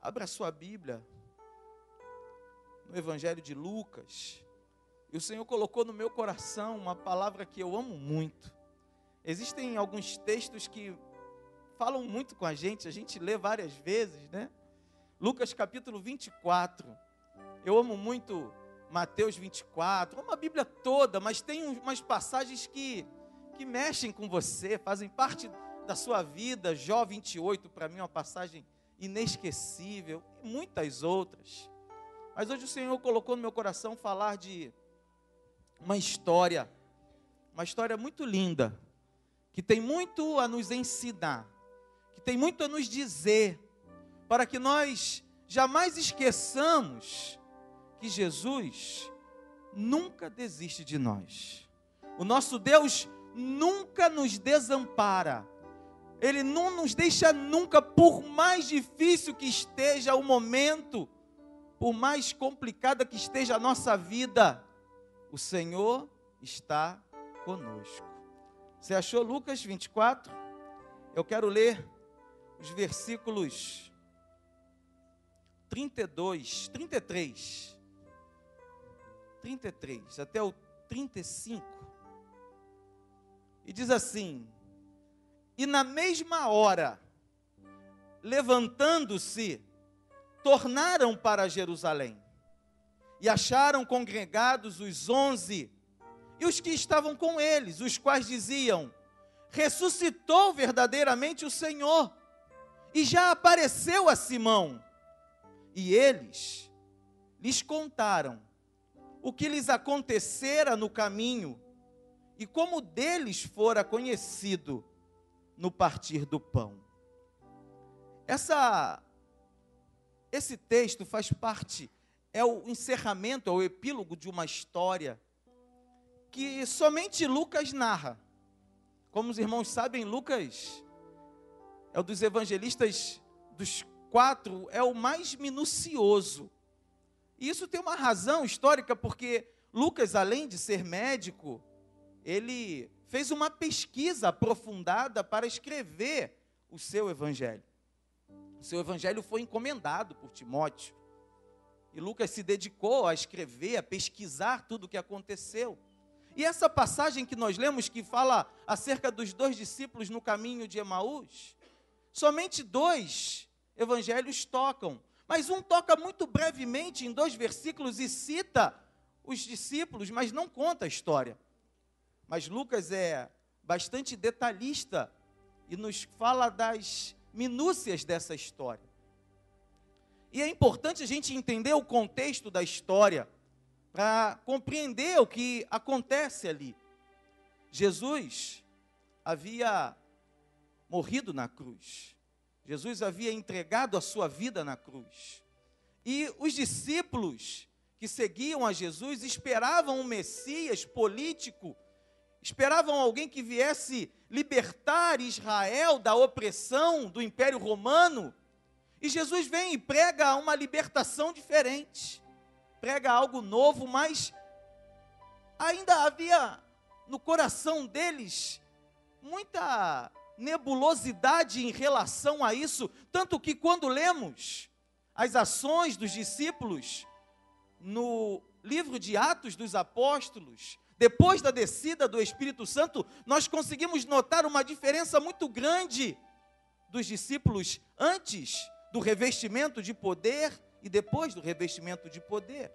Abra sua Bíblia no Evangelho de Lucas. E o Senhor colocou no meu coração uma palavra que eu amo muito. Existem alguns textos que falam muito com a gente lê várias vezes, né? Lucas capítulo 24. Eu amo muito Mateus 24, amo a Bíblia toda, mas tem umas passagens que mexem com você, fazem parte da sua vida. Jó 28, para mim, é uma passagem inesquecível, e muitas outras. Mas hoje o Senhor colocou no meu coração falar de uma história muito linda, que tem muito a nos ensinar, que tem muito a nos dizer, para que nós jamais esqueçamos que Jesus nunca desiste de nós. O nosso Deus nunca nos desampara. Ele não nos deixa nunca, por mais difícil que esteja o momento, por mais complicada que esteja a nossa vida, o Senhor está conosco. Você achou Lucas 24? Eu quero ler os versículos 33 até o 35. E diz assim: e na mesma hora, levantando-se, tornaram para Jerusalém, e acharam congregados os 11, e os que estavam com eles, os quais diziam: ressuscitou verdadeiramente o Senhor, e já apareceu a Simão. E eles lhes contaram o que lhes acontecera no caminho, e como deles fora conhecido no partir do pão. Esse texto faz parte, é o encerramento, é o epílogo de uma história que somente Lucas narra. Como os irmãos sabem, Lucas é um dos evangelistas dos 4, é o mais minucioso. E isso tem uma razão histórica, porque Lucas, além de ser médico, ele fez uma pesquisa aprofundada para escrever o seu evangelho. O seu evangelho foi encomendado por Timóteo. E Lucas se dedicou a escrever, a pesquisar tudo o que aconteceu. E essa passagem que nós lemos, que fala acerca dos 2 discípulos no caminho de Emaús, somente 2 evangelhos tocam. Mas um toca muito brevemente em 2 versículos e cita os discípulos, mas não conta a história. Mas Lucas é bastante detalhista e nos fala das minúcias dessa história. E é importante a gente entender o contexto da história para compreender o que acontece ali. Jesus havia morrido na cruz. Jesus havia entregado a sua vida na cruz. E os discípulos que seguiam a Jesus esperavam um Messias político, esperavam alguém que viesse libertar Israel da opressão do Império Romano. E Jesus vem e prega uma libertação diferente, prega algo novo, mas ainda havia no coração deles muita nebulosidade em relação a isso, tanto que quando lemos as ações dos discípulos no livro de Atos dos Apóstolos, depois da descida do Espírito Santo, nós conseguimos notar uma diferença muito grande dos discípulos antes do revestimento de poder e depois do revestimento de poder.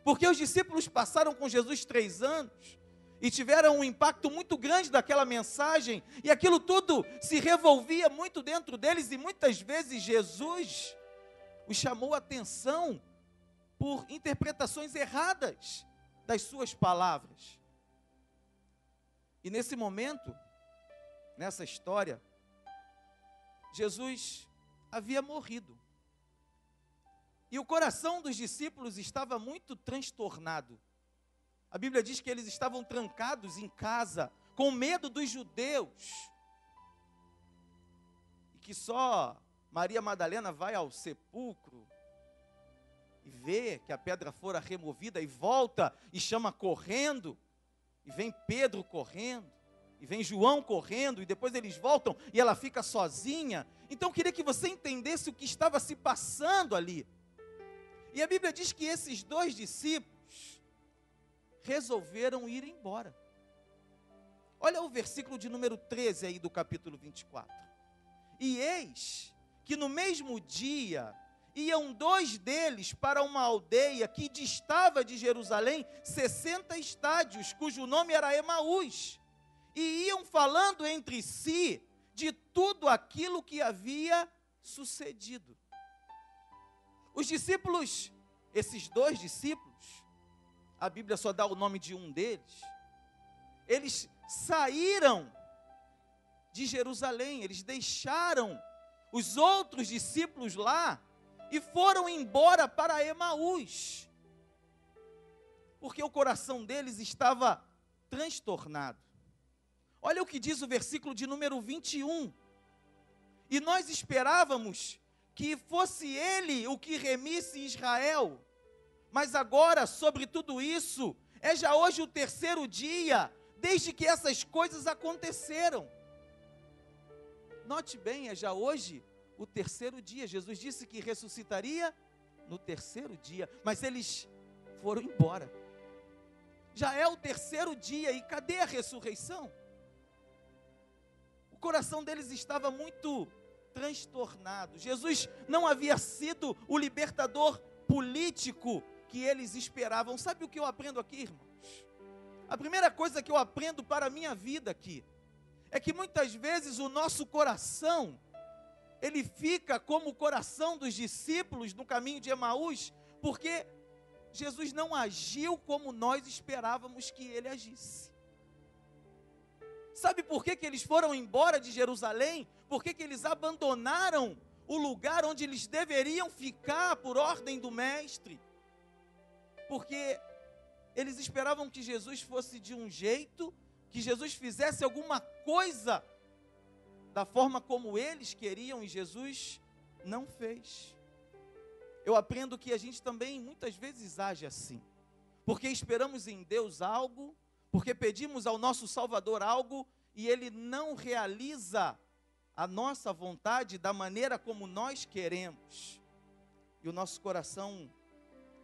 Porque os discípulos passaram com Jesus 3 anos e tiveram um impacto muito grande daquela mensagem, e aquilo tudo se revolvia muito dentro deles, e muitas vezes Jesus os chamou a atenção por interpretações erradas das suas palavras. E nesse momento, nessa história, Jesus havia morrido. E o coração dos discípulos estava muito transtornado. A Bíblia diz que eles estavam trancados em casa, com medo dos judeus. E que só Maria Madalena vai ao sepulcro e vê que a pedra fora removida e volta e chama correndo. E vem Pedro correndo. e vem João correndo, e depois eles voltam, e ela fica sozinha. Então eu queria que você entendesse o que estava se passando ali. E a Bíblia diz que esses 2 discípulos resolveram ir embora. Olha o versículo de número 13 aí do capítulo 24. E eis que no mesmo dia iam 2 deles para uma aldeia que distava de Jerusalém 60 estádios, cujo nome era Emaús, e iam falando entre si de tudo aquilo que havia sucedido. Os discípulos, esses 2 discípulos, a Bíblia só dá o nome de um deles, eles saíram de Jerusalém, eles deixaram os outros discípulos lá e foram embora para Emaús, porque o coração deles estava transtornado. Olha o que diz o versículo de número 21. E nós esperávamos que fosse ele o que remisse Israel, mas agora, sobre tudo isso, é já hoje o 3º dia, desde que essas coisas aconteceram. Note bem, é já hoje o 3º dia. Jesus disse que ressuscitaria no 3º dia, mas eles foram embora. Já é o 3º dia, e cadê a ressurreição? O coração deles estava muito transtornado. Jesus não havia sido o libertador político que eles esperavam. Sabe o que eu aprendo aqui, irmãos? A primeira coisa que eu aprendo para a minha vida aqui é que muitas vezes o nosso coração, ele fica como o coração dos discípulos no caminho de Emaús, porque Jesus não agiu como nós esperávamos que ele agisse. Sabe por que eles foram embora de Jerusalém? Por que eles abandonaram o lugar onde eles deveriam ficar por ordem do mestre? Porque eles esperavam que Jesus fosse de um jeito, que Jesus fizesse alguma coisa da forma como eles queriam, e Jesus não fez. Eu aprendo que a gente também muitas vezes age assim, porque esperamos em Deus algo, porque pedimos ao nosso Salvador algo, e Ele não realiza a nossa vontade da maneira como nós queremos, e o nosso coração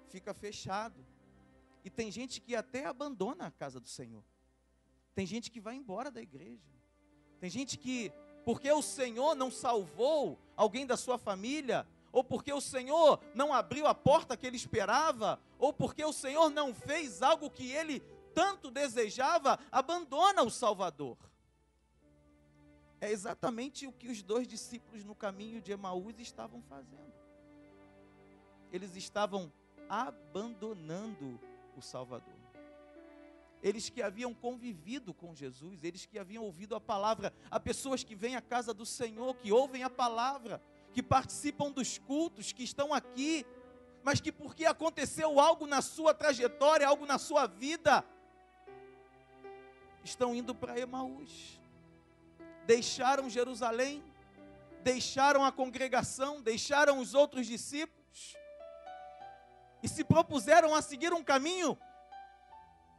fica fechado. E tem gente que até abandona a casa do Senhor, tem gente que vai embora da igreja, tem gente que, porque o Senhor não salvou alguém da sua família, ou porque o Senhor não abriu a porta que ele esperava, ou porque o Senhor não fez algo que ele tanto desejava, abandona o Salvador. É exatamente o que os 2 discípulos no caminho de Emaús estavam fazendo. Eles estavam abandonando o Salvador. Eles que haviam convivido com Jesus, eles que haviam ouvido a palavra. Há pessoas que vêm à casa do Senhor, que ouvem a palavra, que participam dos cultos, que estão aqui, mas que porque aconteceu algo na sua trajetória, algo na sua vida, estão indo para Emaús. Deixaram Jerusalém, deixaram a congregação, deixaram os outros discípulos, e se propuseram a seguir um caminho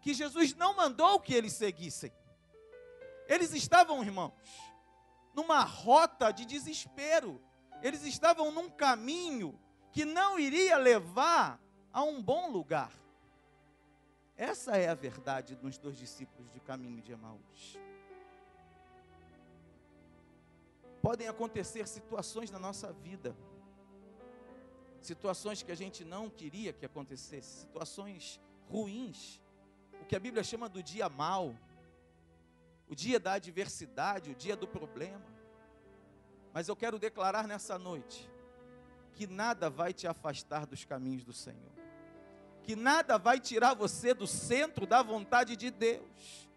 que Jesus não mandou que eles seguissem. Eles estavam, irmãos, numa rota de desespero. Eles estavam num caminho que não iria levar a um bom lugar. Essa é a verdade dos 2 discípulos do caminho de Emaús. Podem acontecer situações na nossa vida, situações que a gente não queria que acontecesse, situações ruins, o que a Bíblia chama do dia mau, o dia da adversidade, o dia do problema. Mas eu quero declarar nessa noite que nada vai te afastar dos caminhos do Senhor, que nada vai tirar você do centro da vontade de Deus,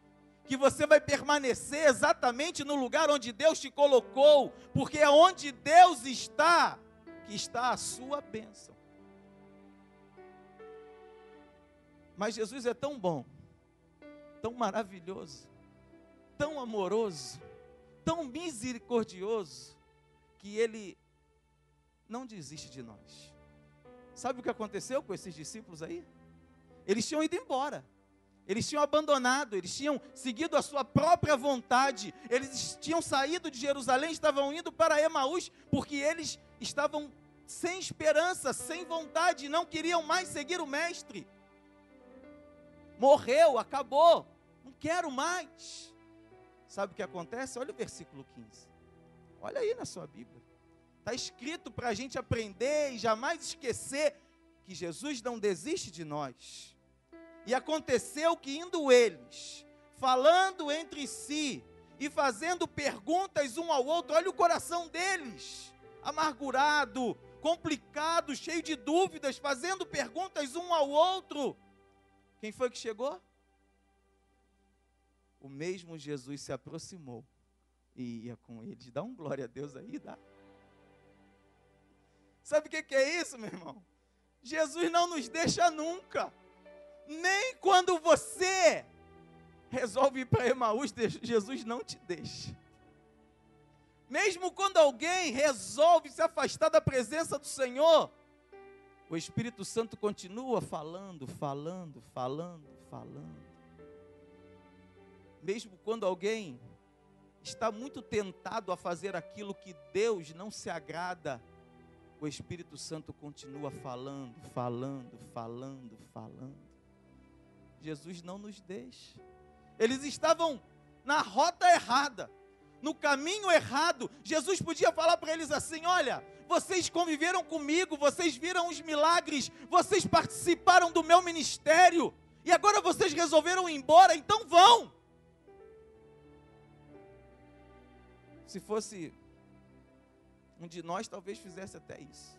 que você vai permanecer exatamente no lugar onde Deus te colocou, porque é onde Deus está que está a sua bênção. Mas Jesus é tão bom, tão maravilhoso, tão amoroso, tão misericordioso, que Ele não desiste de nós. Sabe o que aconteceu com esses discípulos aí? Eles tinham ido embora. Eles tinham abandonado, eles tinham seguido a sua própria vontade. Eles tinham saído de Jerusalém, estavam indo para Emaús, porque eles estavam sem esperança, sem vontade, não queriam mais seguir o mestre. Morreu, acabou, não quero mais. Sabe o que acontece? Olha o versículo 15. Olha aí na sua Bíblia. Está escrito para a gente aprender e jamais esquecer que Jesus não desiste de nós. E aconteceu que indo eles, falando entre si e fazendo perguntas um ao outro, olha o coração deles, amargurado, complicado, cheio de dúvidas, fazendo perguntas um ao outro. Quem foi que chegou? O mesmo Jesus se aproximou e ia com eles. Dá um glória a Deus aí, dá. Sabe o que é isso, meu irmão? Jesus não nos deixa nunca. Nem quando você resolve ir para Emaús, Jesus não te deixa. Mesmo quando alguém resolve se afastar da presença do Senhor, o Espírito Santo continua falando. Mesmo quando alguém está muito tentado a fazer aquilo que Deus não se agrada, o Espírito Santo continua falando. Jesus não nos deixa. Eles estavam na rota errada, no caminho errado. Jesus podia falar para eles assim: olha, vocês conviveram comigo, vocês viram os milagres, vocês participaram do meu ministério, e agora vocês resolveram ir embora, então vão. Se fosse um de nós, talvez fizesse até isso.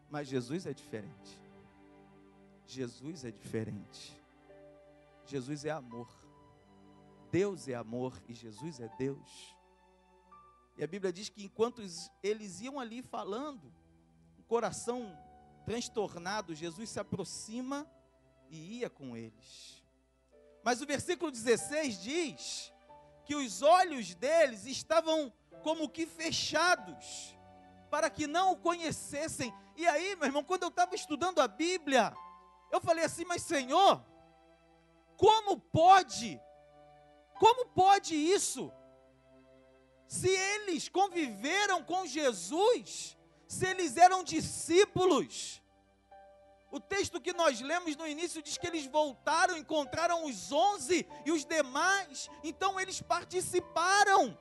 Mas Jesus é diferente. Jesus é diferente. Jesus é amor. Deus é amor e Jesus é Deus. E a Bíblia diz que enquanto eles iam ali falando, o coração transtornado, Jesus se aproxima e ia com eles. Mas o versículo 16 diz que os olhos deles estavam como que fechados, para que não o conhecessem. E aí, meu irmão, quando eu estava estudando a Bíblia, eu falei assim: mas Senhor, como pode isso? Se eles conviveram com Jesus, se eles eram discípulos. O texto que nós lemos no início diz que eles voltaram, encontraram os 11 e os demais, então eles participaram,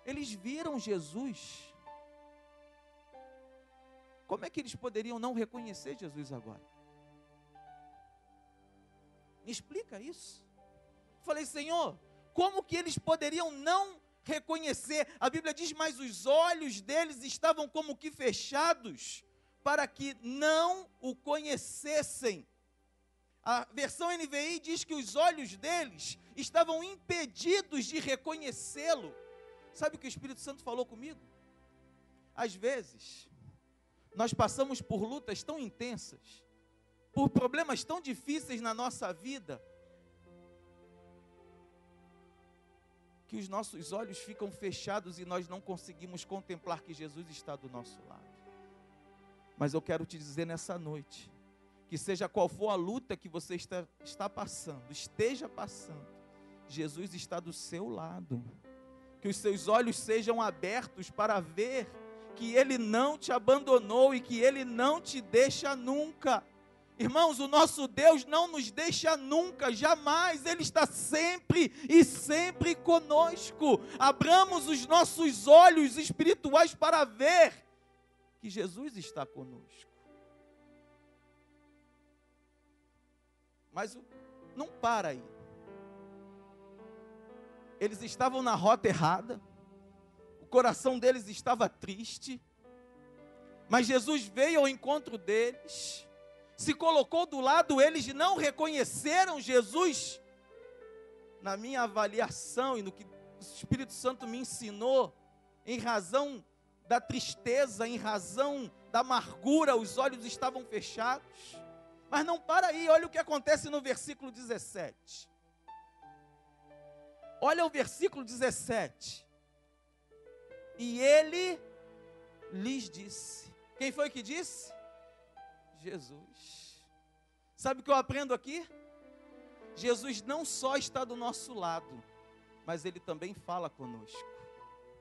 eles viram Jesus. Como é que eles poderiam não reconhecer Jesus agora? Me explica isso. Falei: Senhor, como que eles poderiam não reconhecer? A Bíblia diz: mas os olhos deles estavam como que fechados, para que não o conhecessem. A versão NVI diz que os olhos deles estavam impedidos de reconhecê-lo. Sabe o que o Espírito Santo falou comigo? Às vezes, nós passamos por lutas tão intensas, por problemas tão difíceis na nossa vida, que os nossos olhos ficam fechados e nós não conseguimos contemplar que Jesus está do nosso lado. Mas eu quero te dizer nessa noite, que seja qual for a luta que você esteja passando, Jesus está do seu lado. Que os seus olhos sejam abertos para ver que Ele não te abandonou e que Ele não te deixa nunca. Irmãos, o nosso Deus não nos deixa nunca, jamais. Ele está sempre e sempre conosco. Abramos os nossos olhos espirituais para ver que Jesus está conosco. Mas não para aí. Eles estavam na rota errada, o coração deles estava triste, mas Jesus veio ao encontro deles, se colocou do lado, eles não reconheceram Jesus. Na minha avaliação e no que o Espírito Santo me ensinou, em razão da tristeza, em razão da amargura, os olhos estavam fechados. Mas não para aí, olha o que acontece no versículo 17. Olha o versículo 17. E ele lhes disse. Quem foi que disse? Jesus. Sabe o que eu aprendo aqui? Jesus não só está do nosso lado, mas Ele também fala conosco.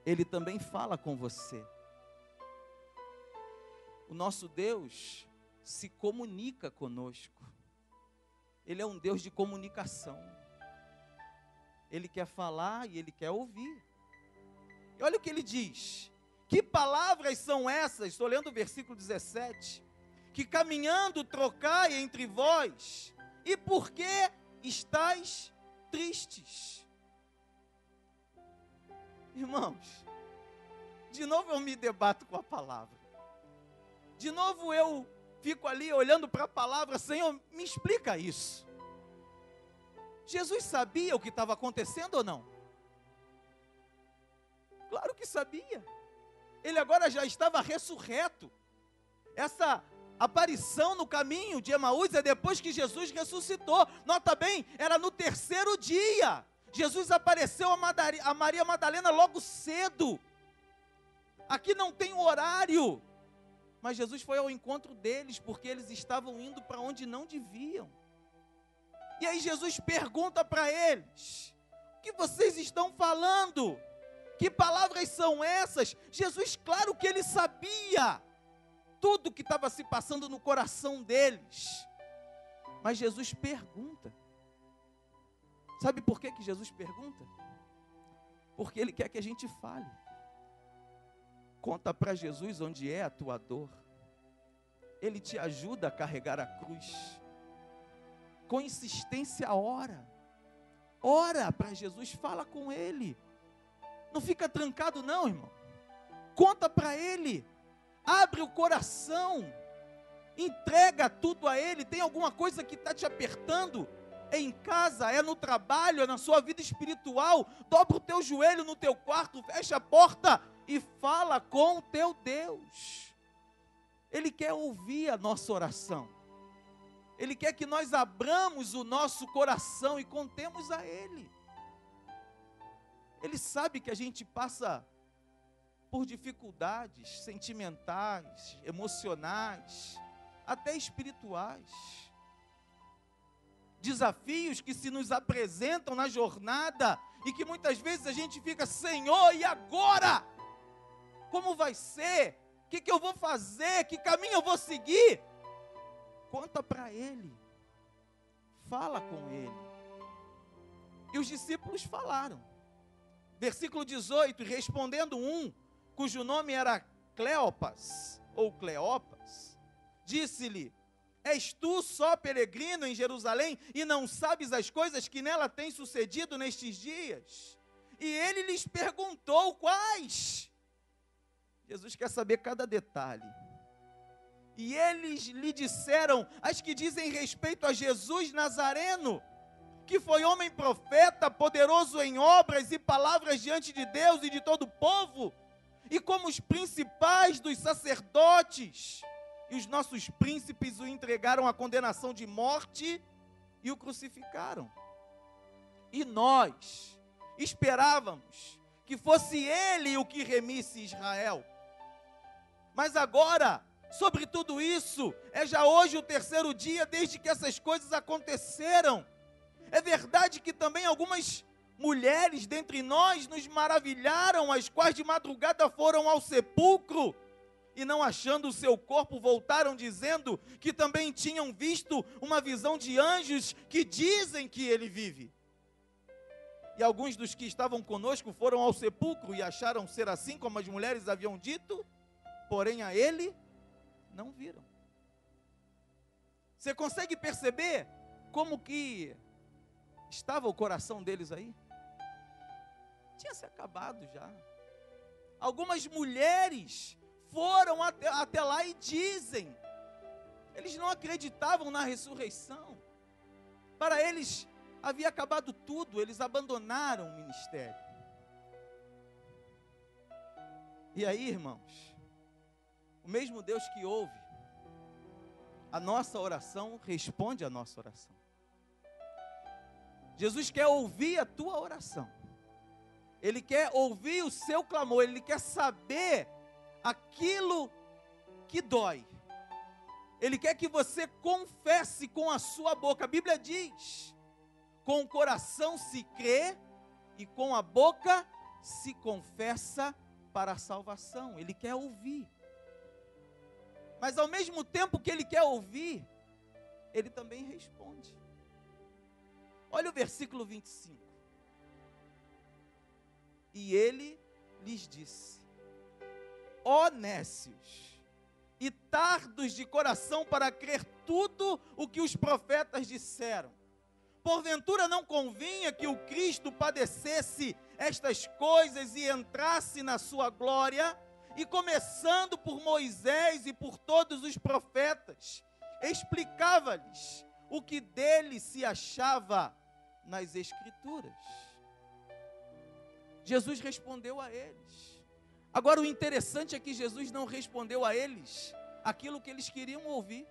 Ele também fala com você. O nosso Deus se comunica conosco. Ele é um Deus de comunicação. Ele quer falar e Ele quer ouvir. E olha o que Ele diz. Que palavras são essas? Estou lendo o versículo 17. Que caminhando trocai entre vós. E por que estáis tristes? Irmãos, de novo eu me debato com a palavra. De novo eu fico ali olhando para a palavra. Senhor, me explica isso. Jesus sabia o que estava acontecendo ou não? Claro que sabia. Ele agora já estava ressurreto. Essa aparição no caminho de Emaús é depois que Jesus ressuscitou. Nota bem, era no terceiro dia. Jesus apareceu a Maria Madalena logo cedo. Aqui não tem horário. Mas Jesus foi ao encontro deles, porque eles estavam indo para onde não deviam. E aí Jesus pergunta para eles: o que vocês estão falando? Que palavras são essas? Jesus, claro que ele sabia tudo que estava se passando no coração deles. Mas Jesus pergunta. Sabe por que Jesus pergunta? Porque Ele quer que a gente fale. Conta para Jesus onde é a tua dor. Ele te ajuda a carregar a cruz. Com insistência, ora. Ora para Jesus, fala com Ele. Não fica trancado não, irmão. Conta para Ele. Abre o coração. Entrega tudo a Ele. Tem alguma coisa que está te apertando? É em casa, é no trabalho, é na sua vida espiritual. Dobra o teu joelho no teu quarto, fecha a porta e fala com o teu Deus. Ele quer ouvir a nossa oração. Ele quer que nós abramos o nosso coração e contemos a Ele. Ele sabe que a gente passa por dificuldades sentimentais, emocionais, até espirituais. Desafios que se nos apresentam na jornada e que muitas vezes a gente fica: Senhor, e agora? Como vai ser? O que eu vou fazer? Que caminho eu vou seguir? Conta para Ele. Fala com Ele. E os discípulos falaram. Versículo 18, respondendo um, cujo nome era Cleopas, ou Cleopas, disse-lhe: és tu só peregrino em Jerusalém e não sabes as coisas que nela têm sucedido nestes dias? E ele lhes perguntou quais. Jesus quer saber cada detalhe. E eles lhe disseram as que dizem respeito a Jesus Nazareno, que foi homem profeta, poderoso em obras e palavras diante de Deus e de todo o povo, e como os principais dos sacerdotes. E os nossos príncipes o entregaram à condenação de morte e o crucificaram. E nós esperávamos que fosse ele o que remisse Israel. Mas agora, sobre tudo isso, é já hoje o terceiro dia desde que essas coisas aconteceram. É verdade que também algumas mulheres dentre nós nos maravilharam, as quais de madrugada foram ao sepulcro e não achando o seu corpo, voltaram dizendo que também tinham visto uma visão de anjos que dizem que ele vive. E alguns dos que estavam conosco foram ao sepulcro e acharam ser assim como as mulheres haviam dito, porém a ele não viram. Você consegue perceber como que estava o coração deles aí? Tinha se acabado já. Algumas mulheres foram até lá e dizem, eles não acreditavam na ressurreição. Para eles havia acabado tudo, eles abandonaram o ministério. E aí, irmãos, o mesmo Deus que ouve a nossa oração, responde a nossa oração. Jesus quer ouvir a tua oração. Ele quer ouvir o seu clamor, Ele quer saber aquilo que dói. Ele quer que você confesse com a sua boca. A Bíblia diz com o coração se crê e com a boca se confessa para a salvação. Ele quer ouvir. Mas ao mesmo tempo que ele quer ouvir, ele também responde. Olha o versículo 25. E ele lhes disse: ó nécios, e tardos de coração para crer tudo o que os profetas disseram. Porventura não convinha que o Cristo padecesse estas coisas e entrasse na sua glória? E começando por Moisés e por todos os profetas, explicava-lhes o que dele se achava nas Escrituras. Jesus respondeu a eles. Agora o interessante é que Jesus não respondeu a eles aquilo que eles queriam ouvir.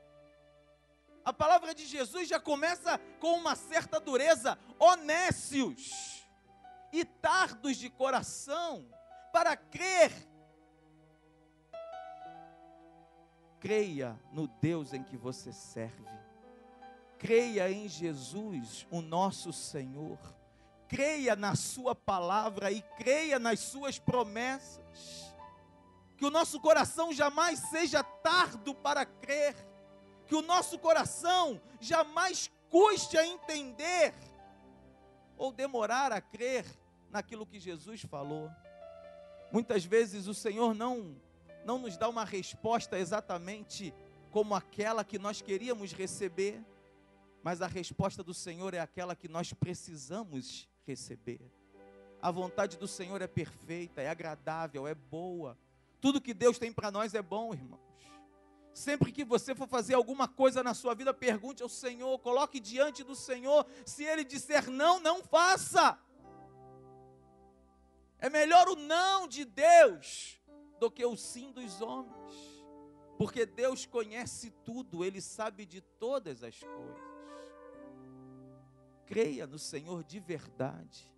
A palavra de Jesus já começa com uma certa dureza. Ó nécios e tardos de coração para crer. Creia no Deus em que você serve. Creia em Jesus, o nosso Senhor. Creia na sua palavra e creia nas suas promessas. Que o nosso coração jamais seja tardo para crer. Que o nosso coração jamais custe a entender ou demorar a crer naquilo que Jesus falou. Muitas vezes o Senhor não nos dá uma resposta exatamente como aquela que nós queríamos receber, mas a resposta do Senhor é aquela que nós precisamos receber. A vontade do Senhor é perfeita, é agradável, é boa. Tudo que Deus tem para nós é bom, irmãos. Sempre que você for fazer alguma coisa na sua vida, pergunte ao Senhor, coloque diante do Senhor. Se Ele disser não, não faça. É melhor o não de Deus do que o sim dos homens. Porque Deus conhece tudo, Ele sabe de todas as coisas. Creia no Senhor de verdade.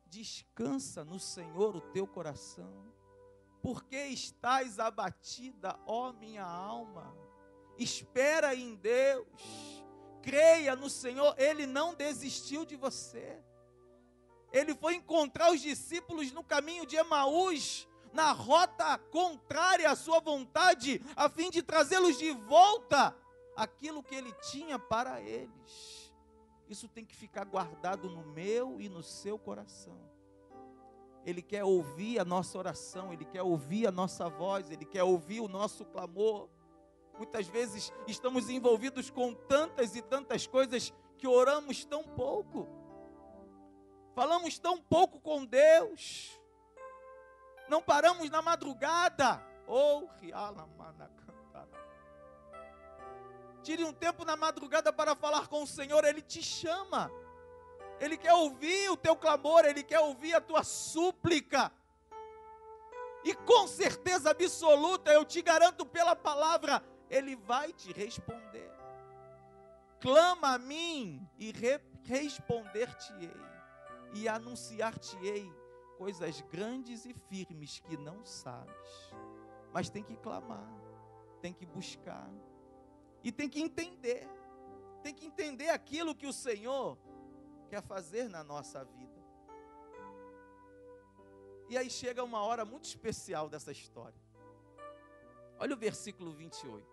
Descansa no Senhor o teu coração. Por que estás abatida, ó minha alma? Espera em Deus. Creia no Senhor, Ele não desistiu de você. Ele foi encontrar os discípulos no caminho de Emaús, na rota contrária à sua vontade, a fim de trazê-los de volta aquilo que Ele tinha para eles. Isso tem que ficar guardado no meu e no seu coração. Ele quer ouvir a nossa oração, Ele quer ouvir a nossa voz, Ele quer ouvir o nosso clamor. Muitas vezes estamos envolvidos com tantas e tantas coisas que oramos tão pouco. Falamos tão pouco com Deus. Não paramos na madrugada. Tire um tempo na madrugada para falar com o Senhor, Ele te chama. Ele quer ouvir o teu clamor, Ele quer ouvir a tua súplica. E com certeza absoluta, eu te garanto pela palavra, Ele vai te responder. Clama a mim e responder-te-ei. E anunciar-te-ei coisas grandes e firmes que não sabes. Mas tem que clamar, tem que buscar. E tem que entender. Tem que entender aquilo que o Senhor quer fazer na nossa vida. E aí chega uma hora muito especial dessa história. Olha o versículo 28.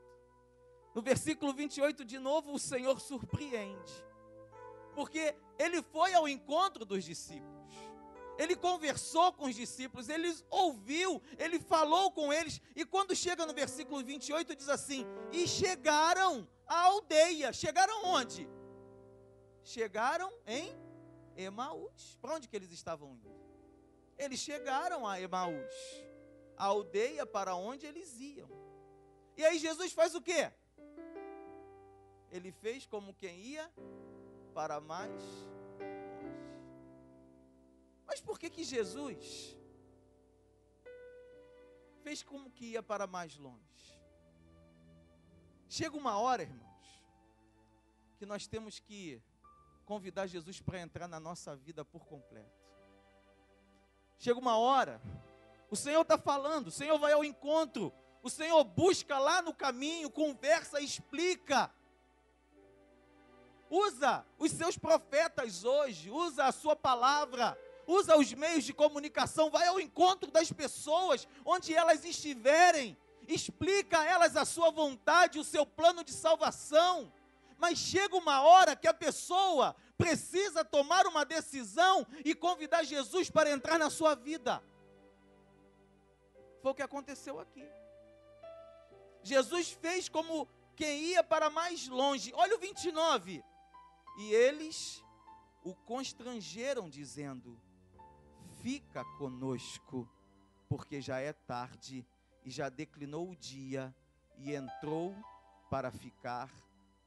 No versículo 28, de novo, o Senhor surpreende. Porque Ele foi ao encontro dos discípulos. Ele conversou com os discípulos, Ele ouviu, Ele falou com eles. E quando chega no versículo 28, diz assim: e chegaram à aldeia. Chegaram onde? Chegaram em Emaús. Para onde que eles estavam indo? Eles chegaram a Emaús, a aldeia para onde eles iam. E aí Jesus faz o quê? Ele fez como quem ia para mais longe. Mas por que Jesus fez como que ia para mais longe? Chega uma hora, irmãos, que nós temos que convidar Jesus para entrar na nossa vida por completo. Chega uma hora, o Senhor está falando, o Senhor vai ao encontro, o Senhor busca lá no caminho, conversa, explica. Usa os seus profetas hoje, usa a sua palavra, usa os meios de comunicação, vai ao encontro das pessoas, onde elas estiverem, explica a elas a sua vontade, o seu plano de salvação. Mas chega uma hora que a pessoa precisa tomar uma decisão e convidar Jesus para entrar na sua vida. Foi o que aconteceu aqui. Jesus fez como quem ia para mais longe. Olha o 29. E eles o constrangeram, dizendo: fica conosco, porque já é tarde e já declinou o dia. E entrou para ficar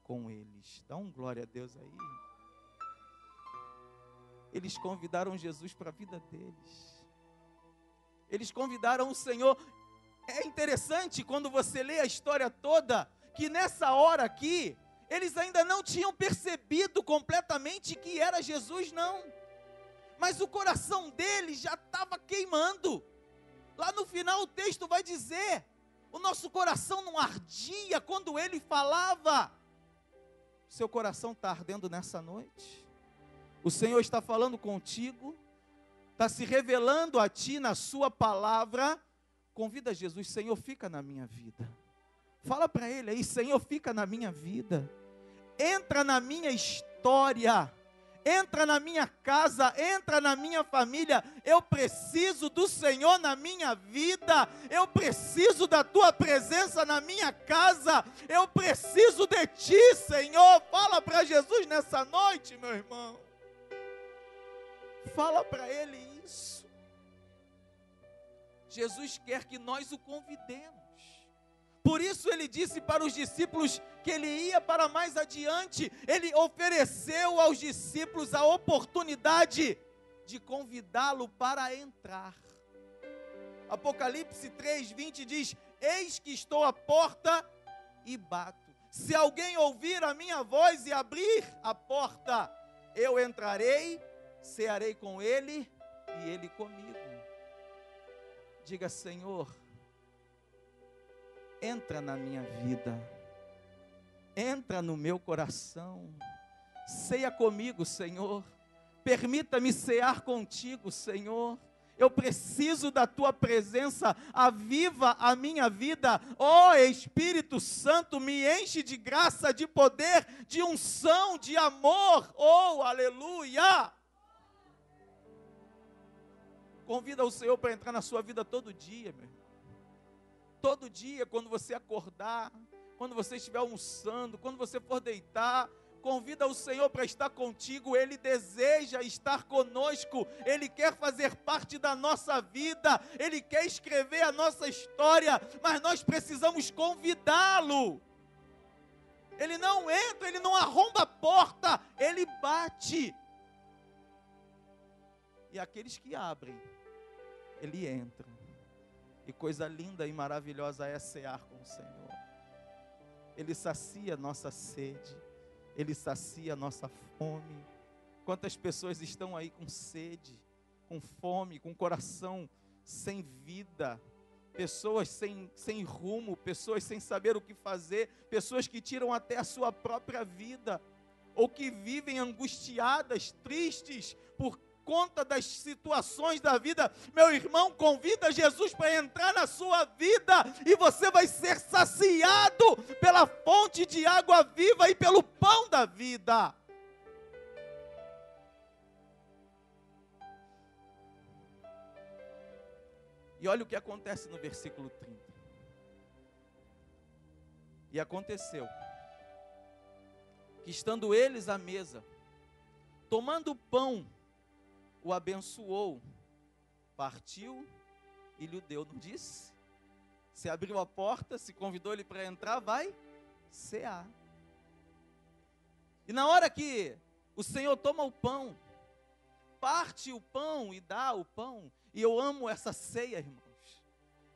com eles. Dá um glória a Deus aí. Eles convidaram Jesus para a vida deles. Eles convidaram o Senhor. É interessante quando você lê a história toda, que nessa hora aqui, eles ainda não tinham percebido completamente que era Jesus, não. Mas o coração deles já estava queimando. Lá no final o texto vai dizer, o nosso coração não ardia quando ele falava. Seu coração está ardendo nessa noite? O Senhor está falando contigo? Está se revelando a ti na sua palavra? Convida Jesus: Senhor, fica na minha vida. Fala para Ele aí: Senhor, fica na minha vida. Entra na minha história. Entra na minha casa, entra na minha família. Eu preciso do Senhor na minha vida. Eu preciso da Tua presença na minha casa. Eu preciso de Ti, Senhor. Fala para Jesus nessa noite, meu irmão. Fala para Ele isso. Jesus quer que nós o convidemos. Por isso ele disse para os discípulos que ele ia para mais adiante. Ele ofereceu aos discípulos a oportunidade de convidá-lo para entrar. Apocalipse 3:20 diz: eis que estou à porta e bato. Se alguém ouvir a minha voz e abrir a porta, eu entrarei, cearei com ele e ele comigo. Diga: Senhor, entra na minha vida, entra no meu coração, ceia comigo, Senhor, permita-me cear contigo, Senhor. Eu preciso da Tua presença, aviva a minha vida, ó Espírito Santo, me enche de graça, de poder, de unção, de amor, oh aleluia. Convida o Senhor para entrar na sua vida todo dia, meu irmão. Todo dia, quando você acordar, quando você estiver almoçando, quando você for deitar, convida o Senhor para estar contigo. Ele deseja estar conosco, Ele quer fazer parte da nossa vida, Ele quer escrever a nossa história, mas nós precisamos convidá-lo. Ele não entra, Ele não arromba a porta, Ele bate. E aqueles que abrem, Ele entra. E coisa linda e maravilhosa é cear com o Senhor. Ele sacia nossa sede, Ele sacia nossa fome. Quantas pessoas estão aí com sede, com fome, com coração sem vida, pessoas sem rumo, pessoas sem saber o que fazer, pessoas que tiram até a sua própria vida, ou que vivem angustiadas, tristes, por conta das situações da vida. Meu irmão, convida Jesus para entrar na sua vida e você vai ser saciado pela fonte de água viva e pelo pão da vida. E olha o que acontece no versículo 30. E aconteceu que, estando eles à mesa, tomando o pão, o abençoou, partiu e lhe deu. Não disse? Se abriu a porta, se convidou ele para entrar, vai cear. E na hora que o Senhor toma o pão, parte o pão e dá o pão, e eu amo essa ceia, irmãos.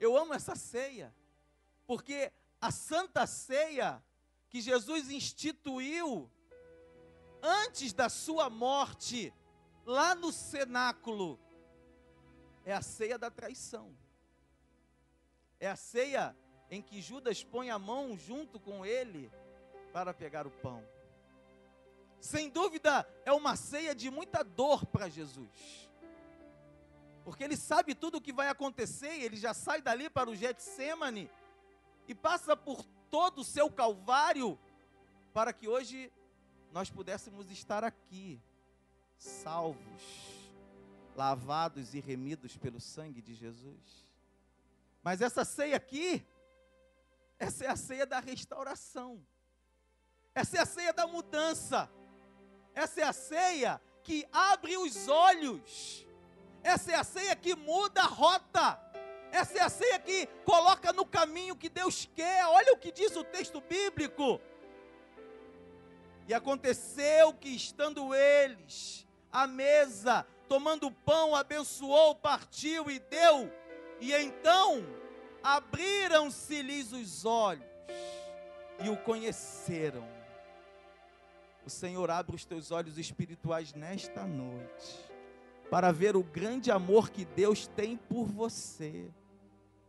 Eu amo essa ceia, porque a Santa Ceia que Jesus instituiu antes da sua morte, lá no cenáculo, é a ceia da traição. É a ceia em que Judas põe a mão junto com ele para pegar o pão. Sem dúvida, é uma ceia de muita dor para Jesus. Porque ele sabe tudo o que vai acontecer, e ele já sai dali para o Getsêmani e passa por todo o seu calvário, para que hoje nós pudéssemos estar aqui, salvos, lavados e remidos pelo sangue de Jesus. Mas essa ceia aqui, essa é a ceia da restauração, essa é a ceia da mudança, essa é a ceia que abre os olhos, essa é a ceia que muda a rota, essa é a ceia que coloca no caminho que Deus quer. Olha o que diz o texto bíblico. E aconteceu que, estando eles à mesa, tomando pão, abençoou, partiu e deu, e então abriram-se-lhes os olhos e o conheceram. O Senhor abre os teus olhos espirituais nesta noite, para ver o grande amor que Deus tem por você,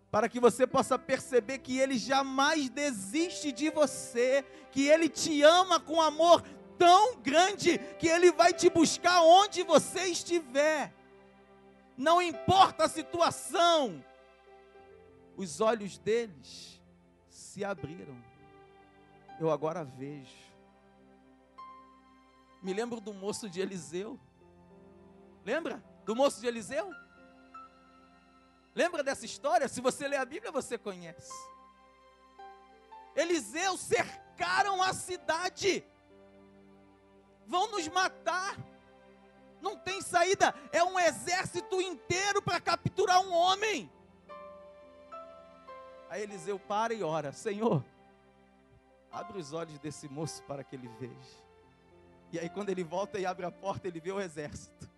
para que você possa perceber que Ele jamais desiste de você, que Ele te ama com amor tão grande, que Ele vai te buscar onde você estiver, não importa a situação. Os olhos deles se abriram. Eu agora vejo. Me lembro do moço de Eliseu. Lembra do moço de Eliseu? Lembra dessa história? Se você ler a Bíblia, você conhece. Eliseu cercaram a cidade. Vão nos matar. Não tem saída. É um exército inteiro para capturar um homem. Aí Eliseu para e ora: Senhor, abre os olhos desse moço para que ele veja. E aí quando ele volta e abre a porta, ele vê o exército.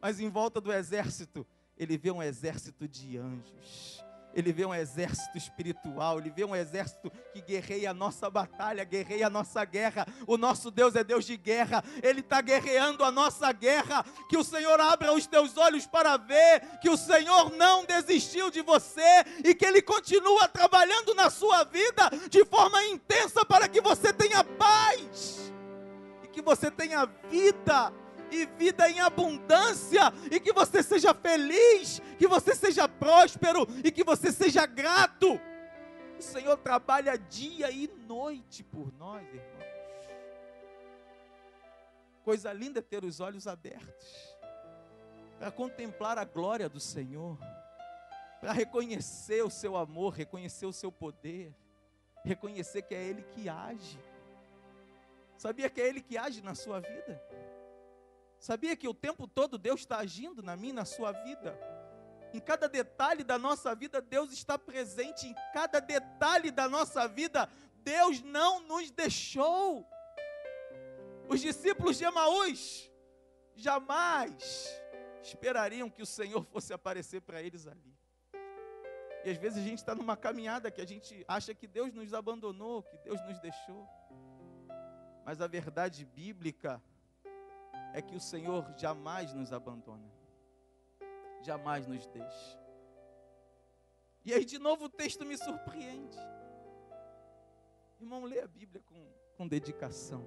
Mas em volta do exército, ele vê um exército de anjos. Ele vê um exército espiritual. Ele vê um exército que guerreia a nossa batalha, guerreia a nossa guerra. O nosso Deus é Deus de guerra. Ele está guerreando a nossa guerra. Que o Senhor abra os teus olhos para ver que o Senhor não desistiu de você e que Ele continua trabalhando na sua vida de forma intensa para que você tenha paz e que você tenha vida, e vida em abundância, e que você seja feliz, que você seja próspero e que você seja grato. O Senhor trabalha dia e noite por nós, irmãos. Coisa linda é ter os olhos abertos para contemplar a glória do Senhor, para reconhecer o seu amor, reconhecer o seu poder, reconhecer que é Ele que age. Sabia que é Ele que age na sua vida? Sabia que o tempo todo Deus está agindo na minha e na sua vida? Em cada detalhe da nossa vida, Deus está presente. Em cada detalhe da nossa vida, Deus não nos deixou. Os discípulos de Emaús jamais esperariam que o Senhor fosse aparecer para eles ali. E às vezes a gente está numa caminhada que a gente acha que Deus nos abandonou, que Deus nos deixou. Mas a verdade bíblica é que o Senhor jamais nos abandona, jamais nos deixa. E aí de novo o texto me surpreende. Irmão, leia a Bíblia com dedicação,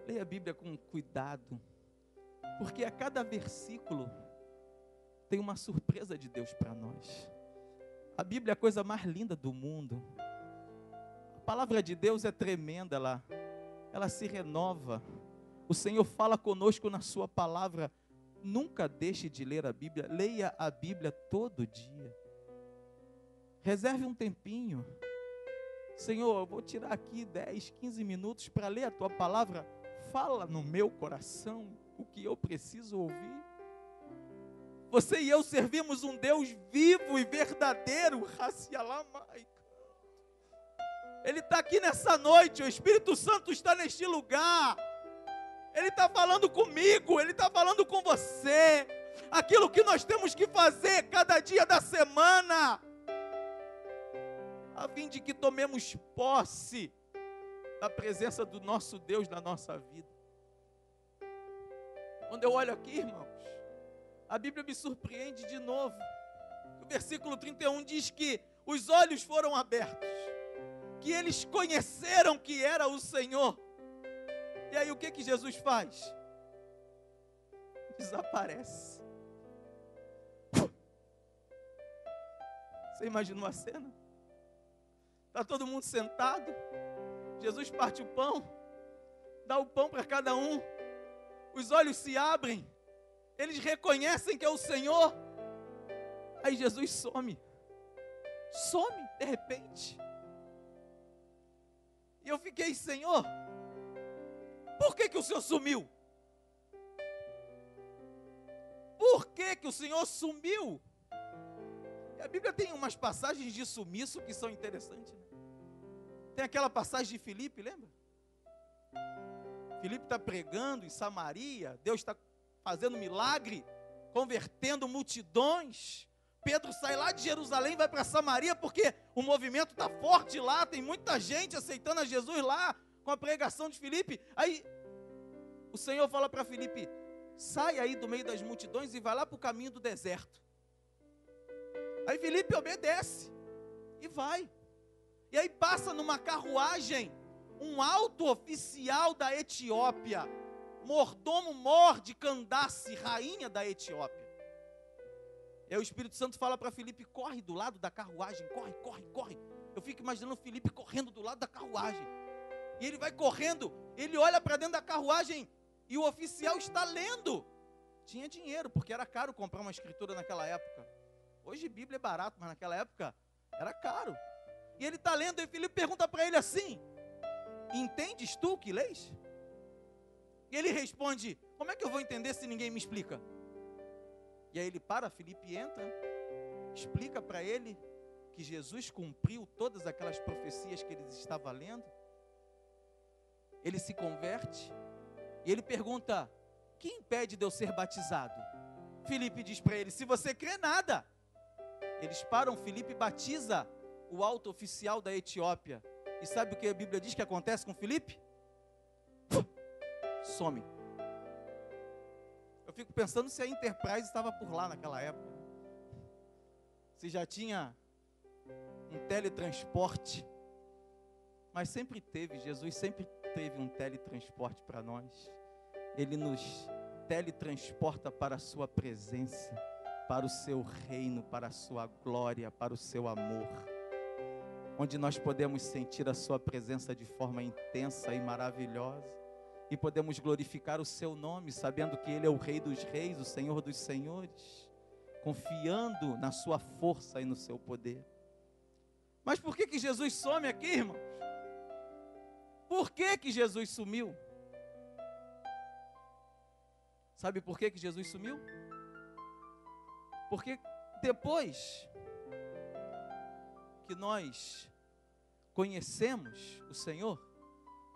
leia a Bíblia com cuidado, porque a cada versículo tem uma surpresa de Deus para nós. A Bíblia é a coisa mais linda do mundo. A palavra de Deus é tremenda, ela se renova. O Senhor fala conosco na sua palavra. Nunca deixe de ler a Bíblia. Leia a Bíblia todo dia. Reserve um tempinho. Senhor, eu vou tirar aqui 10, 15 minutos para ler a tua palavra. Fala no meu coração o que eu preciso ouvir. Você e eu servimos um Deus vivo e verdadeiro. Ele está aqui nessa noite. O Espírito Santo está neste lugar. Ele está falando comigo, Ele está falando com você, aquilo que nós temos que fazer cada dia da semana, a fim de que tomemos posse da presença do nosso Deus na nossa vida. Quando eu olho aqui, irmãos, a Bíblia me surpreende de novo. O versículo 31 diz que os olhos foram abertos, que eles conheceram que era o Senhor. E aí o que Jesus faz? Desaparece. Você imaginou a cena? Está todo mundo sentado, Jesus parte o pão, dá o pão para cada um, os olhos se abrem, eles reconhecem que é o Senhor, aí Jesus some de repente. E eu fiquei, Senhor, por que o Senhor sumiu? Por que o Senhor sumiu? E a Bíblia tem umas passagens de sumiço que são interessantes, né? Tem aquela passagem de Filipe, lembra? Filipe está pregando em Samaria, Deus está fazendo milagre, convertendo multidões. Pedro sai lá de Jerusalém, vai para Samaria, porque o movimento está forte lá, tem muita gente aceitando a Jesus lá, com a pregação de Filipe. Aí o Senhor fala para Filipe, sai aí do meio das multidões e vai lá para o caminho do deserto. Aí Filipe obedece e vai. E aí passa numa carruagem um alto oficial da Etiópia, mordomo Mor de Candace, rainha da Etiópia. E aí o Espírito Santo fala para Filipe, corre do lado da carruagem, corre. Eu fico imaginando Filipe correndo do lado da carruagem. E ele vai correndo, ele olha para dentro da carruagem e o oficial está lendo. Tinha dinheiro, porque era caro comprar uma escritura naquela época. Hoje Bíblia é barato, mas naquela época era caro. E ele está lendo, e Filipe pergunta para ele assim, entendes tu que lês? E ele responde, como é que eu vou entender se ninguém me explica? E aí ele para, Filipe entra, explica para ele que Jesus cumpriu todas aquelas profecias que ele estava lendo. Ele se converte, e ele pergunta, que impede de eu ser batizado? Filipe diz para ele, se você crê, nada. Eles param, Filipe batiza o alto oficial da Etiópia. E sabe o que a Bíblia diz que acontece com Filipe? Some. Eu fico pensando se a Enterprise estava por lá naquela época. Se já tinha um teletransporte. Mas sempre teve, Jesus sempre teve um teletransporte para nós. Ele nos teletransporta para a sua presença, para o seu reino, para a sua glória, para o seu amor, onde nós podemos sentir a sua presença de forma intensa e maravilhosa, e podemos glorificar o seu nome, sabendo que Ele é o Rei dos Reis, o Senhor dos Senhores, confiando na sua força e no seu poder. Mas por que Jesus some aqui, irmãos? Por que Jesus sumiu? Sabe por que Jesus sumiu? Porque depois que nós conhecemos o Senhor,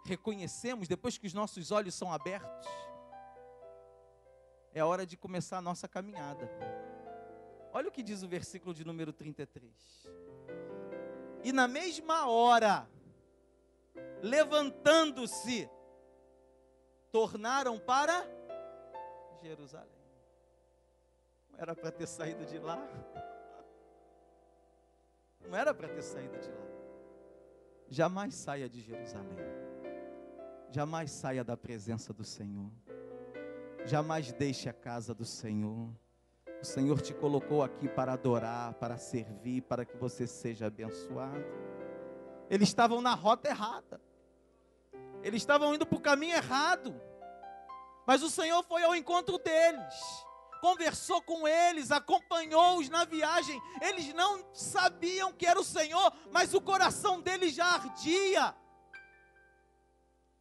reconhecemos, depois que os nossos olhos são abertos, é hora de começar a nossa caminhada. Olha o que diz o versículo de número 33. E na mesma hora, levantando-se, tornaram para Jerusalém. Não era para ter saído de lá. Não era para ter saído de lá. Jamais saia de Jerusalém. Jamais saia da presença do Senhor. Jamais deixe a casa do Senhor. O Senhor te colocou aqui para adorar, para servir, para que você seja abençoado. Eles estavam na rota errada. Eles estavam indo para o caminho errado. Mas o Senhor foi ao encontro deles. Conversou com eles, acompanhou-os na viagem. Eles não sabiam que era o Senhor, mas o coração deles já ardia.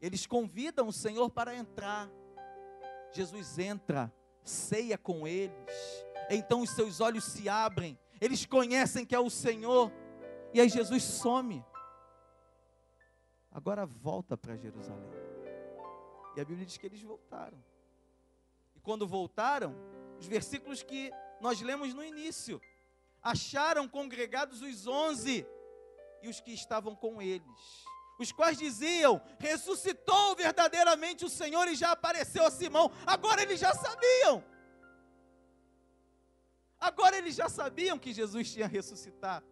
Eles convidam o Senhor para entrar. Jesus entra, ceia com eles. Então os seus olhos se abrem. Eles conhecem que é o Senhor. E aí Jesus some. Agora volta para Jerusalém. E a Bíblia diz que eles voltaram. E quando voltaram, os versículos que nós lemos no início, acharam congregados os 11 e os que estavam com eles, os quais diziam, ressuscitou verdadeiramente o Senhor e já apareceu a Simão. Agora eles já sabiam. Agora eles já sabiam que Jesus tinha ressuscitado.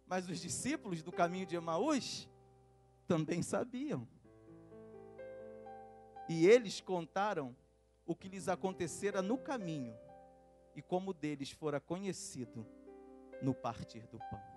Mas os discípulos do caminho de Emaús também sabiam. E eles contaram o que lhes acontecera no caminho e como deles fora conhecido no partir do pão.